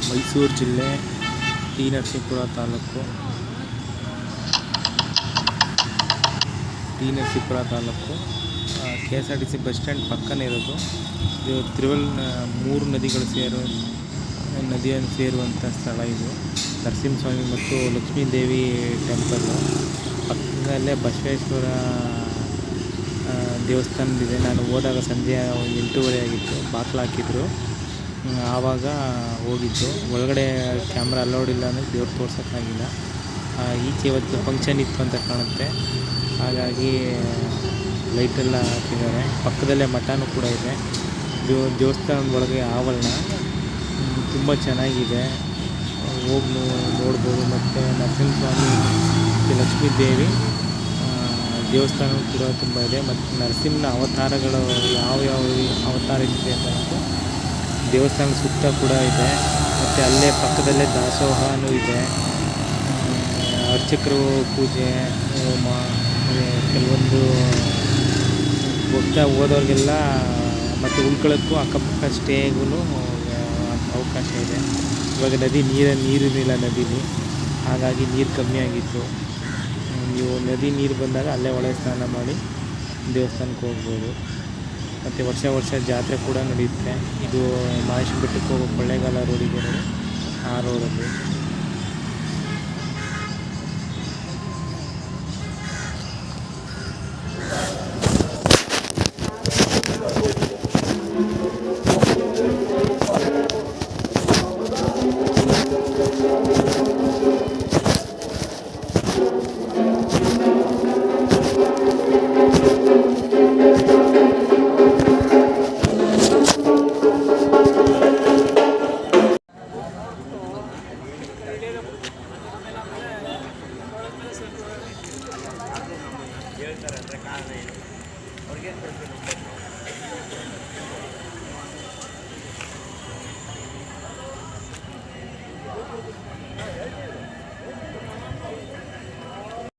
ಮೈಸೂರು ಜಿಲ್ಲೆ T Narasipura taluk KSRTC bus stand ಪಕ್ಕನೇ ಇರೋದು. ಇದು ಮೂರು ನದಿಗಳು ನದಿಯನ್ನು ಸೇರುವಂಥ ಸ್ಥಳ ಇದು. ನರಸಿಂಹಸ್ವಾಮಿ ಮತ್ತು ಲಕ್ಷ್ಮೀ ದೇವಿ ಟೆಂಪಲ್ಲು ಪಕ್ಕದಲ್ಲೇ ಬಸವೇಶ್ವರ ದೇವಸ್ಥಾನದಿದೆ. ನಾನು ಹೋದಾಗ ಸಂಜೆ 8:30 ಆಗಿತ್ತು. ಬಾಗಿಲು ಹಾಕಿದ್ರು, ಆವಾಗ ಹೋಗಿದ್ದು. ಒಳಗಡೆ ಕ್ಯಾಮ್ರಾ ಅಲೌಡ್ ಇಲ್ಲ ಅಂದರೆ ದೇವ್ರು ತೋರ್ಸೋಕ್ಕಾಗಿಲ್ಲ. ಈಚೆ ಇವತ್ತು ಫಂಕ್ಷನ್ ಇತ್ತು ಅಂತ ಕಾಣುತ್ತೆ, ಹಾಗಾಗಿ ಲೈಟೆಲ್ಲ ಹಾಕಿದ್ದಾರೆ. ಪಕ್ಕದಲ್ಲೇ ಮಠನೂ ಕೂಡ ಇದೆ. ದೇವಸ್ಥಾನದ ಒಳಗೆ ಆವರಣ ತುಂಬ ಚೆನ್ನಾಗಿದೆ, ಹೋಗಿ ನೋಡ್ಬೋದು. ಮತ್ತು ನರಸಿಂಹಸ್ವಾಮಿ ಲಕ್ಷ್ಮೀ ದೇವಿ ದೇವಸ್ಥಾನವೂ ಕೂಡ ತುಂಬ ಇದೆ. ಮತ್ತು ನರಸಿಂಹನ ಅವತಾರಗಳು ಯಾವ ಅವತಾರ ಇದೆ ಅಂತ ದೇವಸ್ಥಾನದ ಸುತ್ತ ಕೂಡ ಇದೆ. ಮತ್ತು ಅಲ್ಲೇ ಪಕ್ಕದಲ್ಲೇ ದಾಸೋಹನೂ ಇದೆ. ಅರ್ಚಕರು ಪೂಜೆ ಹೋಮ, ಕೆಲವೊಂದು ಹೋದವ್ರಿಗೆಲ್ಲ ಮತ್ತು ಉಳ್ಕೊಳ್ಳೋಕ್ಕೂ ಅಕ್ಕಪಕ್ಕ ಸ್ಟೇಗೂ ಅವಕಾಶ ಇದೆ. ಇವಾಗ ನೀರಿರಲಿಲ್ಲ ನದಿಲಿ, ಹಾಗಾಗಿ ನೀರು ಕಮ್ಮಿ ಆಗಿತ್ತು. ನೀವು ನದಿ ನೀರು ಬಂದಾಗ ಅಲ್ಲೇ ಒಳಗೆ ಸ್ನಾನ ಮಾಡಿ ದೇವಸ್ಥಾನಕ್ಕೆ ಹೋಗ್ಬೋದು. ಮತ್ತು ವರ್ಷ ಜಾತ್ರೆ ಕೂಡ ನಡೆಯುತ್ತೆ. ಇದು ಮಹೇಶ್ವರ ಬೆಟ್ಟಕ್ಕೆ ಹೋಗೋ ಕೊಳ್ಳೇಗಾಲ ರೋಡಿಗೆ ನೋಡಿ, ಆ ರೋಡಲ್ಲಿ. ಹೇಳ್ತಾರೆ ಅಂದರೆ ಕಾರಣ ಏನು ಅವ್ರಿಗೆ